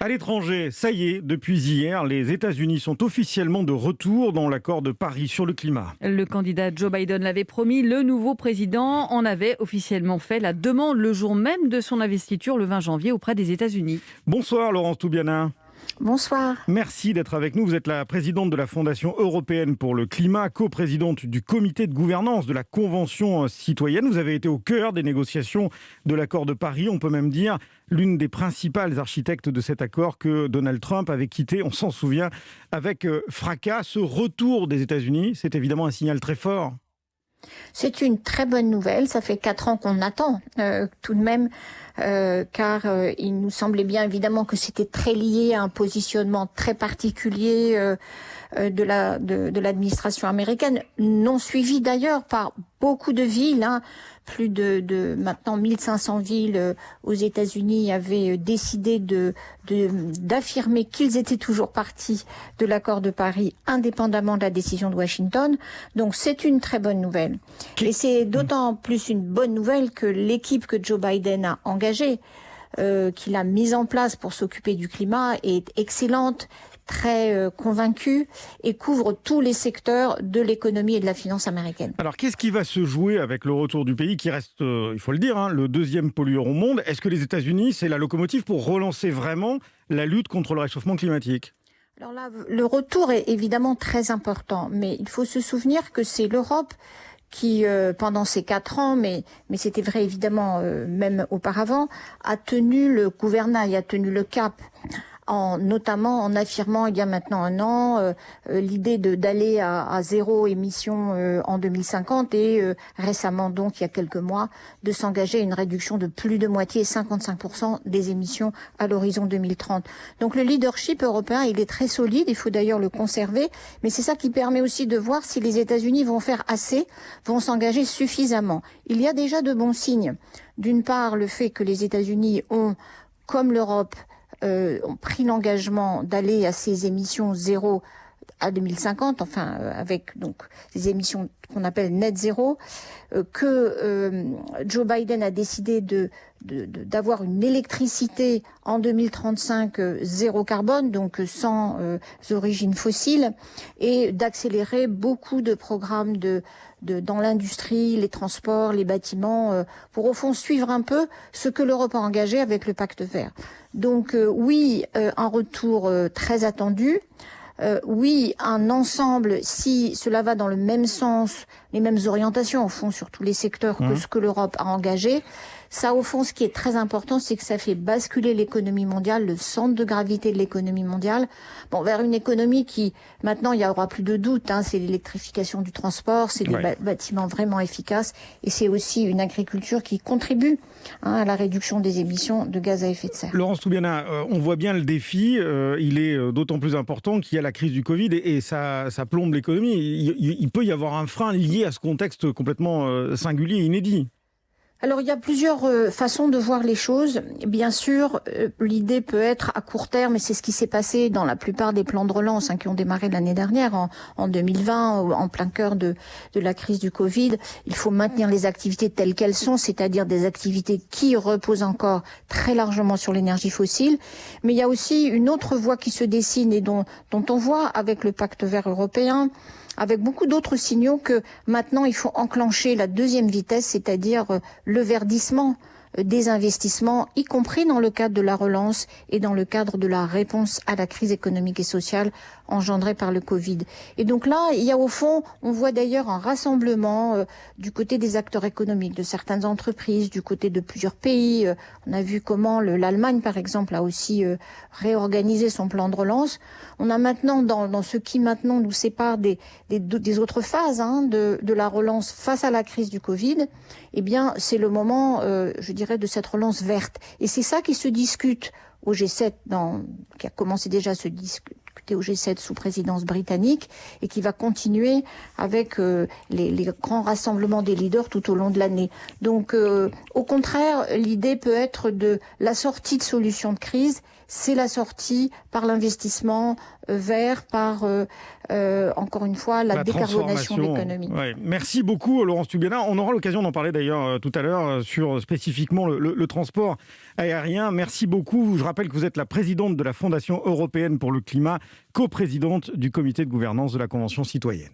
À l'étranger, ça y est, depuis hier, les États-Unis sont officiellement de retour dans l'accord de Paris sur le climat. Le candidat Joe Biden l'avait promis, le nouveau président en avait officiellement fait la demande le jour même de son investiture le 20 janvier auprès des États-Unis. Bonsoir Laurence Toubiana. Bonsoir. Merci d'être avec nous. Vous êtes la présidente de la Fondation européenne pour le climat, coprésidente du comité de gouvernance de la Convention citoyenne. Vous avez été au cœur des négociations de l'accord de Paris. On peut même dire l'une des principales architectes de cet accord que Donald Trump avait quitté, on s'en souvient, avec fracas. Ce retour des États-Unis, c'est évidemment un signal très fort. C'est une très bonne nouvelle. Ça fait 4 ans qu'on attend tout de même, car il nous semblait bien évidemment que c'était très lié à un positionnement très particulier de l'administration américaine, non suivi d'ailleurs par beaucoup de villes. Plus de maintenant 1500 villes aux États-Unis avaient décidé d'affirmer qu'ils étaient toujours partis de l'accord de Paris, indépendamment de la décision de Washington. Donc c'est une très bonne nouvelle. Et c'est d'autant plus une bonne nouvelle que l'équipe que Joe Biden a engagée, qu'il a mise en place pour s'occuper du climat, est excellente, très convaincue et couvre tous les secteurs de l'économie et de la finance américaine. Alors qu'est-ce qui va se jouer avec le retour du pays qui reste, il faut le dire, le deuxième pollueur au monde? Est-ce que les États-Unis, c'est la locomotive pour relancer vraiment la lutte contre le réchauffement climatique? Alors là, le retour est évidemment très important, mais il faut se souvenir que c'est l'Europe qui, pendant ces 4 ans, mais c'était vrai évidemment même auparavant, a tenu le gouvernail, a tenu le cap, notamment en affirmant il y a maintenant 1 an l'idée d'aller à zéro émission en 2050 et récemment donc il y a quelques mois de s'engager à une réduction de plus de moitié, 55% des émissions à l'horizon 2030. Donc le leadership européen, il est très solide, il faut d'ailleurs le conserver, mais c'est ça qui permet aussi de voir si les États-Unis vont faire assez, vont s'engager suffisamment. Il y a déjà de bons signes. D'une part, le fait que les États-Unis ont, comme l'Europe, ont pris l'engagement d'aller à ces émissions zéro à 2050, enfin avec donc des émissions qu'on appelle net zéro, que Joe Biden a décidé d'avoir une électricité en 2035 zéro carbone, donc sans origine fossile, et d'accélérer beaucoup de programmes dans l'industrie, les transports, les bâtiments, pour au fond suivre un peu ce que l'Europe a engagé avec le pacte vert. Donc oui, un retour très attendu. Oui, un ensemble, si cela va dans le même sens, les mêmes orientations, au fond, sur tous les secteurs que ce que l'Europe a engagé. Ça, au fond, ce qui est très important, c'est que ça fait basculer l'économie mondiale, le centre de gravité de l'économie mondiale, vers une économie qui, maintenant, il n'y aura plus de doute, c'est l'électrification du transport, c'est des bâtiments vraiment efficaces, et c'est aussi une agriculture qui contribue à la réduction des émissions de gaz à effet de serre. Laurence Toubiana, on voit bien le défi, il est d'autant plus important qu'il y a la crise du Covid et ça plombe l'économie. Il peut y avoir un frein lié à ce contexte complètement singulier et inédit. Alors, il y a plusieurs façons de voir les choses. Bien sûr, l'idée peut être à court terme, et c'est ce qui s'est passé dans la plupart des plans de relance qui ont démarré l'année dernière, en 2020, en plein cœur de la crise du Covid. Il faut maintenir les activités telles qu'elles sont, c'est-à-dire des activités qui reposent encore très largement sur l'énergie fossile. Mais il y a aussi une autre voie qui se dessine et dont on voit avec le pacte vert européen, avec beaucoup d'autres signaux, que maintenant il faut enclencher la deuxième vitesse, c'est-à-dire le verdissement des investissements, y compris dans le cadre de la relance et dans le cadre de la réponse à la crise économique et sociale engendrée par le Covid. Et donc là, il y a au fond, on voit d'ailleurs un rassemblement du côté des acteurs économiques, de certaines entreprises, du côté de plusieurs pays. On a vu comment l'Allemagne, par exemple, a aussi réorganisé son plan de relance. On a maintenant, dans ce qui maintenant nous sépare des autres phases de la relance face à la crise du Covid, eh bien, c'est le moment, je dirais, de cette relance verte. Et c'est ça qui se discute au G7, qui a commencé déjà à se discuter au G7 sous présidence britannique et qui va continuer avec les grands rassemblements des leaders tout au long de l'année. Donc, au contraire, l'idée peut être de la sortie de solutions de crise, c'est la sortie par l'investissement vert, par, encore une fois, la décarbonation de l'économie. Ouais. Merci beaucoup, Laurence Tubella. On aura l'occasion d'en parler d'ailleurs tout à l'heure sur spécifiquement le transport aérien. Merci beaucoup. Je rappelle que vous êtes la présidente de la Fondation européenne pour le climat, coprésidente du comité de gouvernance de la Convention citoyenne.